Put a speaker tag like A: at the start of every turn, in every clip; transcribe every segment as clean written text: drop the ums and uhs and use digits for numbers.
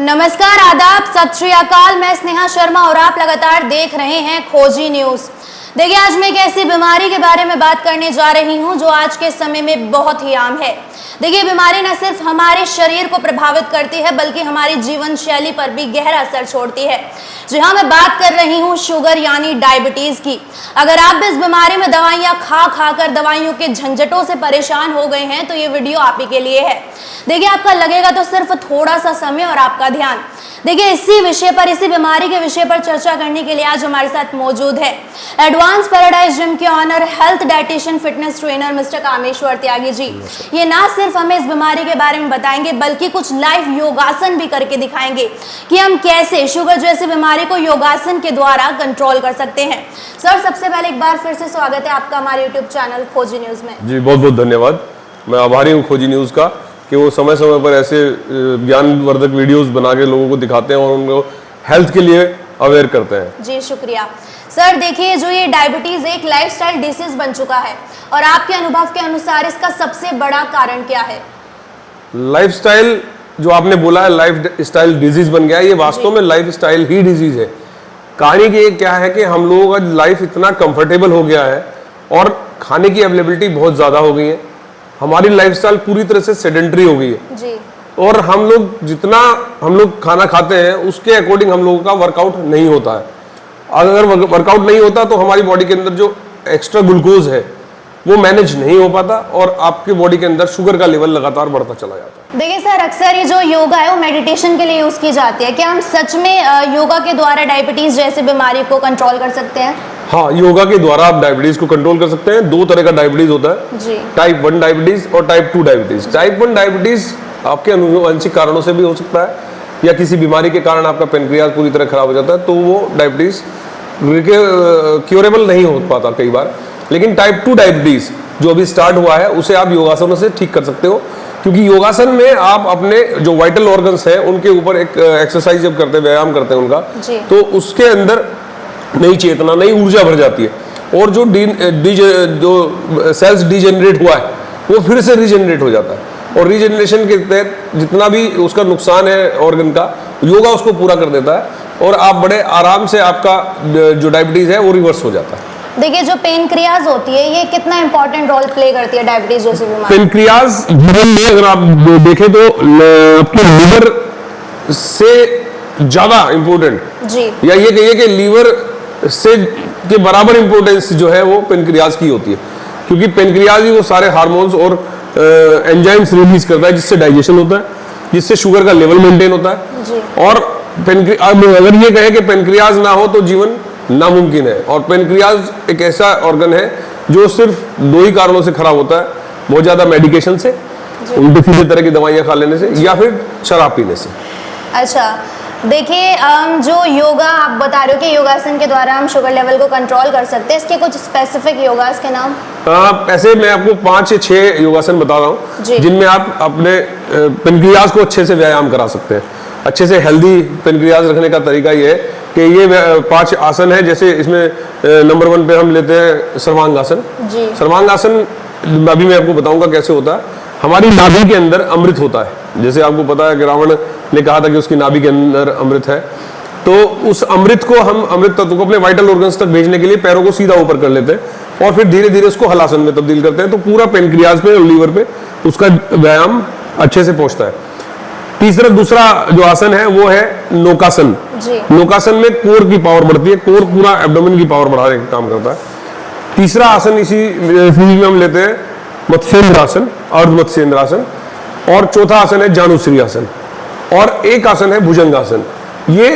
A: नमस्कार, आदाब, सत श्री अकाल। मैं स्नेहा शर्मा और आप लगातार देख रहे हैं खोजी न्यूज। देखिए, आज मैं एक ऐसी बीमारी के बारे में बात करने जा रही हूं जो आज के समय में बहुत ही आम है। देखिए, बीमारी न सिर्फ हमारे शरीर को प्रभावित करती है बल्कि हमारी जीवन शैली पर भी गहरा असर छोड़ती है। जी हाँ, मैं बात कर रही हूँ शुगर यानी डायबिटीज की। अगर आप भी इस बीमारी में दवाइयाँ खा कर दवाइयों के झंझटों से परेशान हो गए हैं तो ये वीडियो आप ही के लिए है। देखिए, आपका लगेगा तो सिर्फ थोड़ा सा समय और आपका ध्यान। देखिए, इसी बीमारी के विषय पर चर्चा करने के लिए आज हमारे साथ मौजूद है एडवांस पैराडाइज जिम के owner, health dietitian, fitness trainer mister Kameshwar Tyagi ji. ये ना सिर्फ हमें इस बीमारी के बारे में बताएंगे बल्कि कुछ लाइव योगासन भी करके दिखाएंगे कि हम कैसे शुगर जैसी बीमारी को योगासन के द्वारा कंट्रोल कर सकते हैं। सर, सबसे पहले एक बार फिर से स्वागत है आपका हमारे यूट्यूब चैनल खोजी न्यूज में।
B: जी, बहुत बहुत धन्यवाद। मैं आभारी हूँ खोजी न्यूज का कि वो समय समय पर ऐसे ज्ञानवर्धक वीडियोस बना के लोगों को दिखाते हैं और उनको हेल्थ के लिए अवेयर करते हैं।
A: जी, शुक्रिया। सर, देखिए, जो ये डायबिटीज एक लाइफस्टाइल डिसीज बन चुका है और आपके अनुभव के अनुसार इसका सबसे बड़ा कारण क्या है?
B: लाइफस्टाइल जो आपने बोला है, लाइफस्टाइल डिजीज बन गया है, ये वास्तव में लाइफस्टाइल ही डिजीज है। कहानी की क्या है कि हम लोगों का लाइफ इतना कंफर्टेबल हो गया है और खाने की अवेलेबिलिटी बहुत ज़्यादा हो गई है। हमारी लाइफस्टाइल पूरी तरह से सेडेंटरी हो गई है
A: जी।
B: और जितना हम लोग खाना खाते हैं उसके अकॉर्डिंग हम लोगों का वर्कआउट नहीं होता है। अगर वर्कआउट नहीं होता तो हमारी बॉडी के अंदर जो एक्स्ट्रा ग्लूकोज है वो मैनेज नहीं हो पाता और आपकी बॉडी के अंदर शुगर का लेवल लगातार बढ़ता चला जाता है।
A: देखिए सर, अक्सर ये जो योगा है वो मेडिटेशन के लिए यूज की जाती है। क्या हम सच में योगा के द्वारा डायबिटीज जैसी बीमारी को कंट्रोल कर सकते हैं?
B: हाँ, योगा के द्वारा आप डायबिटीज को कंट्रोल कर सकते हैं। दो तरह का डायबिटीज होता है
A: जी।
B: टाइप 1 डायबिटीज और टाइप 2 डायबिटीज। टाइप 1 डायबिटीज आपके अनुवांशिक कारणों से भी हो सकता है या किसी बीमारी के कारण आपका पेनक्रियाज पूरी तरह खराब हो जाता है तो वो डायबिटीज क्योरेबल नहीं हो पाता कई बार। लेकिन टाइप 2 डायबिटीज जो अभी स्टार्ट हुआ है उसे आप योगासनों से ठीक कर सकते हो, क्योंकि योगासन में आप अपने जो वाइटल ऑर्गन्स है उनके ऊपर एक एक्सरसाइज जब करते हैं, व्यायाम करते हैं उनका, तो उसके अंदर नई चेतना, नई ऊर्जा भर जाती है और जो सेल्स डिजेनरेट हुआ है वो फिर से रीजेनरेट हो जाता है और रीजेनरेशन के तहत जितना भी उसका नुकसान है ऑर्गन का, योगा उसको पूरा कर देता है और आप बड़े आराम से आपका जो डायबिटीज है वो रिवर्स हो जाता है।
A: देखिए, जो पेनक्रियाज होती है ये कितना इंपॉर्टेंट रोल प्ले करती है डायबिटीज जैसी बीमारी?
B: पेनक्रियाज जीवन में अगर आप देखें तो आपके लिवर से ज्यादा इंपॉर्टेंट
A: जी,
B: या ये कहिए कि लीवर से के बराबर इंपॉर्टेंस जो है वो पेनक्रियाज की होती है, क्योंकि पेनक्रियाज ही वो सारे हार्मोन्स और एंजाइम्स रिलीज करता है जिससे डाइजेशन होता है, जिससे शुगर का लेवल मेंटेन होता है
A: जी।
B: और अगर ये कहे कि पेनक्रियाज ना हो तो जीवन नामुमकिन है। और पेनक्रियाज एक ऐसा ऑर्गन है जो सिर्फ दो ही कारणों से खराब होता है, बहुत ज्यादा मेडिकेशन से, उल्टे सीधे तरह की दवाइयां खा लेने से या फिर शराब पीने से।
A: अच्छा, देखिए, जो योगा आप बता रहे हो कि योगासन के द्वारा हम शुगर लेवल को कंट्रोल कर सकते हैं, इसके कुछ स्पेसिफिक योगास के नाम?
B: ऐसे मैं आपको 5 से 6 योगासन बता रहा हूँ जिनमें आप अपने पेनक्रियाज को अच्छे से व्यायाम करा सकते हैं। अच्छे से हेल्दी पेनक्रियाज रखने का तरीका ये है कि ये 5 आसन है। जैसे इसमें नंबर 1 पे हम लेते हैं सर्वांगासन। सर्वांगासन अभी मैं आपको बताऊंगा कैसे होता है। हमारी नाभि के अंदर अमृत होता है, जैसे आपको पता है कि रावण ने कहा था कि उसकी नाभि के अंदर अमृत है, तो उस अमृत को हम अमृत तत्व को अपने वाइटल ऑर्गन्स तक भेजने के लिए पैरों को सीधा ऊपर कर लेते हैं और फिर धीरे धीरे उसको हलासन में तब्दील करते हैं, तो पूरा पेनक्रियाज पे और लीवर पे उसका व्यायाम अच्छे से पहुंचता है। दूसरा जो आसन है वो है नौकासन। नौकासन में कोर की पावर बढ़ती है, कोर पूरा एब्डोमेन की पावर बढ़ाने का काम करता है। तीसरा आसन इसी सीरीज में हम लेते हैं मत्स्येंद्रासन, अर्ध मत्स्येंद्रासन, और चौथा आसन है जानुश्री आसन और एक आसन है भुजंगासन। ये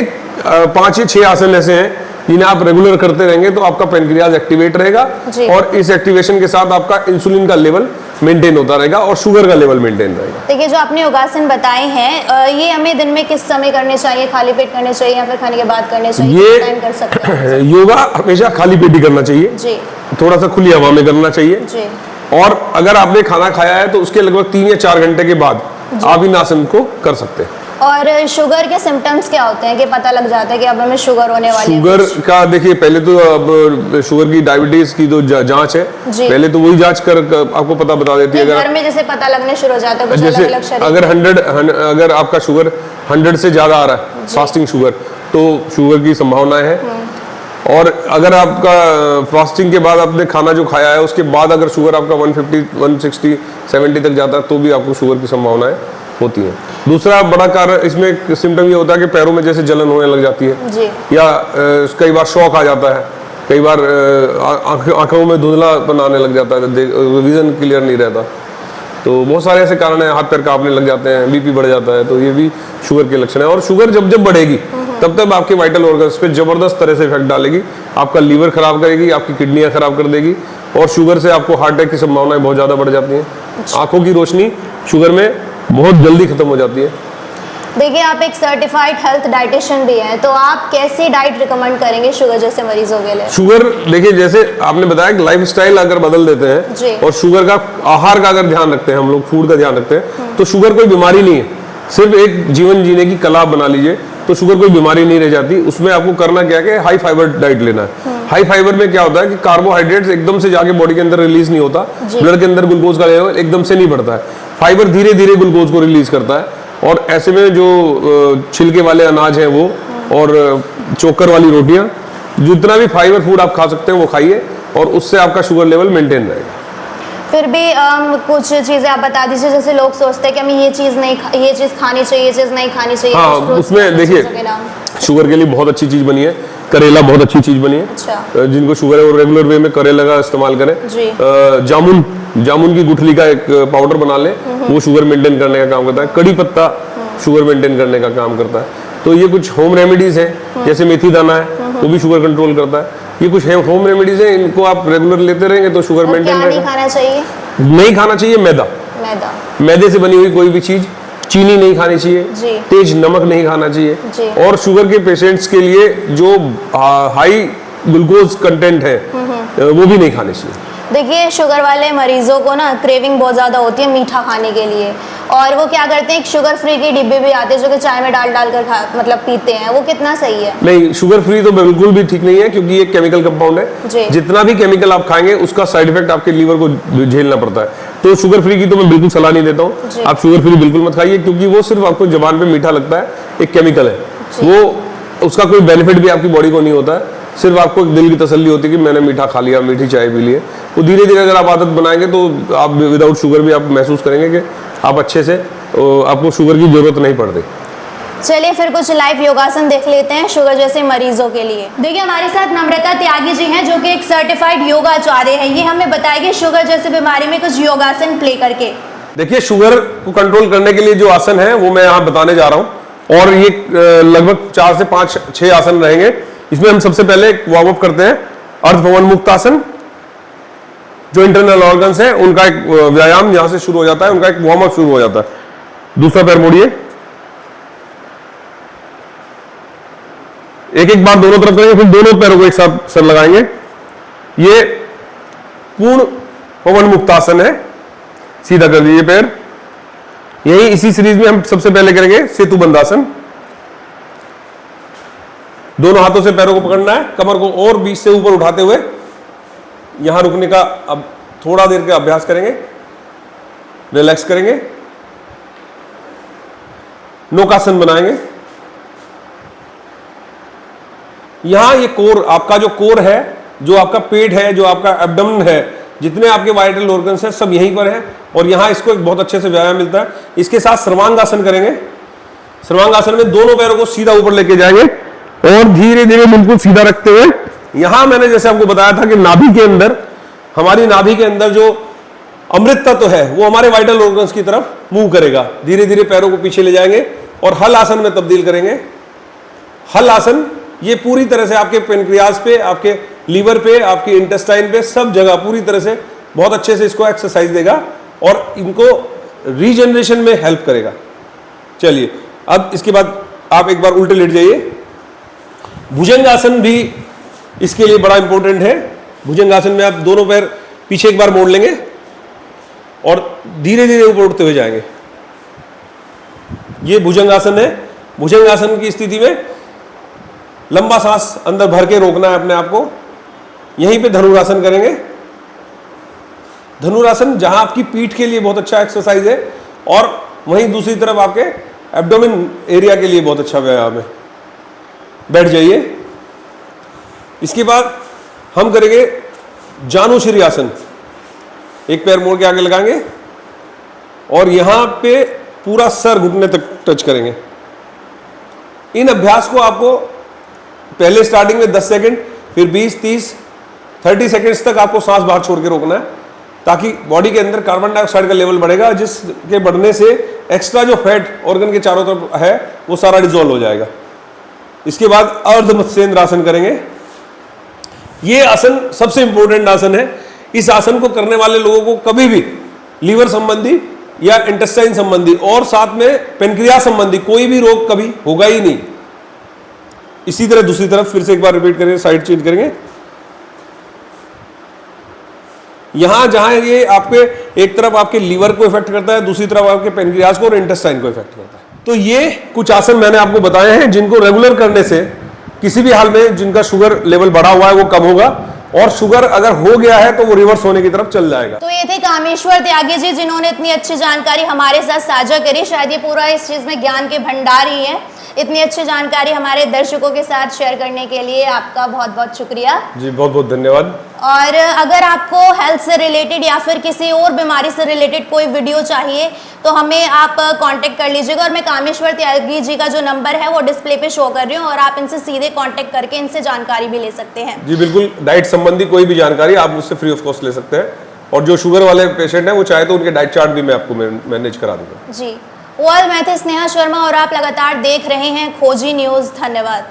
B: 5 या 6 आसन ऐसे हैं जिन्हें आप रेगुलर करते रहेंगे तो आपका पेनक्रियाज एक्टिवेट रहेगा और इस एक्टिवेशन के साथ आपका इंसुलिन का लेवल मेंटेन होता रहेगा और शुगर का लेवल मेंटेन रहेगा।
A: देखिए, जो आपने योगासन बताए हैं ये हमें दिन में किस समय करने चाहिए? खाली पेट करने चाहिए या फिर खाने के बाद करने चाहिए?
B: ये
A: टाइम कर सकते हैं?
B: योगा हमेशा खाली पेट ही करना चाहिए
A: जी।
B: थोड़ा सा खुली हवा में करना चाहिए
A: जी।
B: और अगर आपने खाना खाया है तो उसके लगभग 3 या 4 घंटे के बाद आप इन आसन को कर सकते हैं।
A: और शुगर के सिम्टम्स क्या होते हैं कि पता लग जाता है कि अब हमें शुगर होने वाली है?
B: शुगर का देखिए, पहले तो अब शुगर की डायबिटीज की जो जांच है पहले तो वही जांच कर आपको बता देती है।
A: घर में जैसे पता लगने शुरू हो जाता है कुछ
B: जैसे
A: अलग-अलग शरीर,
B: अगर आपका शुगर 100 से ज़्यादा आ रहा है फास्टिंग शुगर, तो शुगर की संभावनाएं है। और अगर आपका फास्टिंग के बाद आपने खाना जो खाया है उसके बाद अगर शुगर आपका 150, 160, 70 तक जाता है तो भी आपको शुगर की संभावनाएं होती हैं। दूसरा बड़ा कारण इसमें सिम्टम ये होता है कि पैरों में जैसे जलन होने लग जाती है
A: जी।
B: या कई बार शॉक आ जाता है, कई बार आंखों में धुंधलापन आने लग जाता है, विजन क्लियर नहीं रहता। तो बहुत सारे ऐसे कारण हैं, हाथ पैर कांपने लग जाते हैं, बीपी बढ़ जाता है, तो ये भी शुगर के लक्षण है। और शुगर जब जब बढ़ेगी तब तब आपके वाइटल ऑर्गन्स पे जबरदस्त तरह से इफेक्ट डालेगी, आपका लीवर खराब करेगी, आपकी किडनियां खराब कर देगी, और शुगर से आपको हार्ट अटैक की संभावनाएं बहुत ज़्यादा बढ़ जाती हैं। आंखों की रोशनी शुगर में बहुत जल्दी खत्म हो जाती है।
A: देखिए, आप एक सर्टिफाइड हेल्थ डाइटिशियन भी हैं, तो आप कैसी डाइट रिकमेंड करेंगे शुगर जैसे मरीजों के लिए?
B: शुगर देखिए, जैसे आपने बताया कि लाइफस्टाइल अगर बदल देते हैं और शुगर का आहार का अगर ध्यान रखते हैं, हम लोग फूड का ध्यान रखते हैं, तो शुगर कोई बीमारी नहीं है। सिर्फ एक जीवन जीने की कला बना लीजिए तो शुगर कोई बीमारी नहीं रह जाती। उसमें आपको करना क्या है कि हाई फाइबर डाइट लेना है। हाई फाइबर में क्या होता है कि कार्बोहाइड्रेट्स एकदम से जाके बॉडी के अंदर रिलीज नहीं होता, ब्लड के अंदर ग्लूकोज का लेवल एकदम से नहीं बढ़ता है। फाइबर धीरे धीरे ग्लूकोज को रिलीज करता है, और ऐसे में जो छिलके वाले अनाज हैं वो, और चोकर वाली रोटियां, जितना भी फाइबर फूड आप खा सकते हैं वो खाइए, और उससे आपका शुगर लेवल मेंटेन रहेगा।
A: फिर भी कुछ चीजें आप बता दीजिए, जैसे लोग सोचते हैं कि हमें ये चीज खानी चाहिए, ये चीज नहीं खानी चाहिए।
B: हाँ, उसमें देखिए शुगर के लिए बहुत अच्छी चीज बनी है, करेला बहुत अच्छी चीज बनी है।
A: अच्छा।
B: जिनको शुगर है वो रेगुलर वे में करेला का इस्तेमाल करें। जामुन की गुठली का एक पाउडर बना लें, वो शुगर मेंटेन करने का काम करता है। कड़ी पत्ता शुगर मेंटेन करने का काम करता है। तो ये कुछ होम रेमेडीज हैं, जैसे मेथी दाना है वो भी शुगर कंट्रोल करता है। ये कुछ होम रेमेडीज हैं, इनको आप रेगुलर लेते रहेंगे तो शुगर मेंटेन रहेगा।
A: नहीं खाना चाहिए?
B: नहीं खाना चाहिए मैदे से बनी हुई कोई भी चीज, चीनी नहीं खानी चाहिए, तेज नमक नहीं खाना चाहिए, और शुगर के पेशेंट्स के लिए जो हाई ग्लूकोज कंटेंट है वो भी नहीं खाने चाहिए।
A: देखिए, शुगर वाले मरीजों को ना क्रेविंग बहुत ज़्यादा होती है मीठा खाने के लिए, और वो क्या करते हैं, एक शुगर फ्री के डिब्बे भी आते हैं जो कि चाय में डाल कर मतलब पीते हैं। वो कितना सही है?
B: नहीं, शुगर फ्री तो बिल्कुल भी ठीक नहीं है, क्योंकि ये केमिकल कंपाउंड है। जितना भी केमिकल आप खाएंगे उसका साइड इफेक्ट आपके लीवर को झेलना पड़ता है। तो शुगर फ्री की तो मैं बिल्कुल सलाह नहीं देता हूँ। आप शुगर फ्री बिल्कुल मत खाइए, क्योंकि वो सिर्फ आपको जबान पे मीठा लगता है, एक केमिकल है वो, उसका कोई बेनिफिट भी आपकी बॉडी को नहीं होता है। सिर्फ आपको एक दिल की तसल्ली होती है कि मैंने मीठा खा लिया, मीठी चाय पी ली है। वो धीरे धीरे अगर आप आदत बनाएंगे तो आप विदाउट शुगर भी आप महसूस करेंगे कि आप अच्छे से, आपको शुगर की जरूरत नहीं पड़ती।
A: चलिए फिर कुछ लाइव योगासन देख लेते हैं शुगर जैसे मरीजों के लिए। देखिए, हमारे साथ नम्रता त्यागी जी हैं, जो कि एक सर्टिफाइड योगाचार्य हैं। ये हमें बताएंगे शुगर जैसे बीमारी में कुछ योगासन प्ले करके।
B: देखिए, शुगर को कंट्रोल करने के लिए जो आसन है वो मैं यहाँ बताने जा रहा हूँ, और ये लगभग 4 से 5-6 आसन रहेंगे। इसमें हम सबसे पहले वार्म अप करते हैं अर्धपवन मुक्त आसन। जो इंटरनल ऑर्गन्स हैं उनका एक व्यायाम यहां से शुरू हो जाता है, उनका एक वार्म अप शुरू हो जाता है। दूसरा पैर मोड़िए, एक एक बार दोनों तरफ करेंगे, फिर दोनों पैरों को एक साथ सर लगाएंगे। ये पूर्ण पवन मुक्तासन है। सीधा कर दीजिए पैर। यही इसी सीरीज में हम सबसे पहले करेंगे सेतु बंधासन। दोनों हाथों से पैरों को पकड़ना है, कमर को और बीच से ऊपर उठाते हुए यहां रुकने का अब थोड़ा देर का अभ्यास करेंगे, रिलैक्स करेंगे। नौकासन बनाएंगे। यहां ये कोर, आपका जो कोर है, जो आपका पेट है, जो आपका एब्डोमेन है, जितने आपके वाइटल ऑर्गन्स हैं सब यहीं पर है, और यहां इसको एक बहुत अच्छे से व्यायाम मिलता है। इसके साथ सर्वांगासन करेंगे। सर्वांगासन में दोनों पैरों को सीधा ऊपर लेके जाएंगे और धीरे धीरे बिल्कुल सीधा रखते हुए, यहां मैंने जैसे आपको बताया था कि नाभि के अंदर, हमारी नाभि के अंदर जो अमृत तत्व है वो हमारे वाइटल ऑर्गन्स की तरफ मूव करेगा। धीरे धीरे पैरों को पीछे ले जाएंगे और हल आसन में तब्दील करेंगे। हल आसन ये पूरी तरह से आपके पेनक्रियाज पे, आपके लीवर पे, आपके इंटेस्टाइन पे, सब जगह पूरी तरह से बहुत अच्छे से इसको एक्सरसाइज देगा और इनको रीजनरेशन में हेल्प करेगा। चलिए, अब इसके बाद आप एक बार उल्टे लेट जाइए। भुजंगासन भी इसके लिए बड़ा इंपॉर्टेंट है। भुजंगासन में आप दोनों पैर पीछे एक बार मोड़ लेंगे और धीरे धीरे ऊपर उठते हुए जाएंगे। ये भुजंगासन है। भुजंगासन की स्थिति में लंबा सांस अंदर भर के रोकना है अपने आप को। यहीं पे धनुरासन करेंगे। धनुरासन जहां आपकी पीठ के लिए बहुत अच्छा एक्सरसाइज है, और वहीं दूसरी तरफ आपके एब्डोमेन एरिया के लिए बहुत अच्छा व्यायाम है। बैठ जाइए। इसके बाद हम करेंगे जानुश्री आसन। एक पैर मोड़ के आगे लगाएंगे और यहां पे पूरा सर घुटने तक टच करेंगे। इन अभ्यास को आपको पहले स्टार्टिंग में 10 सेकंड, फिर 20, 30, 30 सेकंड्स तक आपको सांस बाहर छोड़ के रोकना है, ताकि बॉडी के अंदर कार्बन डाइऑक्साइड का लेवल बढ़ेगा, जिसके बढ़ने से एक्स्ट्रा जो फैट ऑर्गन के चारों तरफ है वो सारा डिसॉल्व हो जाएगा। इसके बाद अर्ध मत्स्येंद्र आसन करेंगे। ये आसन सबसे इंपॉर्टेंट आसन है। इस आसन को करने वाले लोगों को कभी भी लीवर संबंधी या इंटेस्टाइन संबंधी और साथ में पेनक्रियास संबंधी कोई भी रोग कभी होगा ही नहीं। इसी तरह दूसरी तरफ फिर से एक बार रिपीट करेंगे, साइड चेंज करेंगे। यहां जहां ये आपके एक तरफ आपके लीवर को इफेक्ट करता है, दूसरी तरफ आपके पेनक्रियास को और इंटेस्टाइन को इफेक्ट करता है। तो ये कुछ आसन मैंने आपको बताए हैं जिनको रेगुलर करने से किसी भी हाल में जिनका शुगर लेवल बढ़ा हुआ है वो कम होगा, और शुगर अगर हो गया है तो वो रिवर्स होने की तरफ चल जाएगा।
A: तो ये थे कामेश्वर त्यागी जी, जिन्होंने इतनी अच्छी जानकारी हमारे साथ साझा करी। शायद ये पूरा इस चीज में ज्ञान के भंडार ही है। इतनी अच्छी जानकारी हमारे दर्शकों के साथ शेयर करने के लिए आपका बहुत बहुत शुक्रिया
B: जी। बहुत बहुत धन्यवाद।
A: और अगर आपको हेल्थ से रिलेटेड या फिर किसी और बीमारी से रिलेटेड कोई वीडियो चाहिए तो हमें आप कांटेक्ट कर लीजिएगा। और मैं कामेश्वर त्यागी जी का जो नंबर है वो डिस्प्ले पे शो कर रही हूँ, और आप इनसे सीधे कांटेक्ट करके इनसे जानकारी भी ले सकते हैं।
B: जी बिल्कुल, डाइट संबंधी कोई भी जानकारी आप मुझसे फ्री ऑफ कॉस्ट ले सकते हैं। और जो शुगर वाले पेशेंट हैं वो चाहे तो उनके डाइट चार्ट भी मैं आपको मैनेज करा दूंगा।
A: जी, मैं थी स्नेहा शर्मा और आप लगातार देख रहे हैं खोजी न्यूज़। धन्यवाद।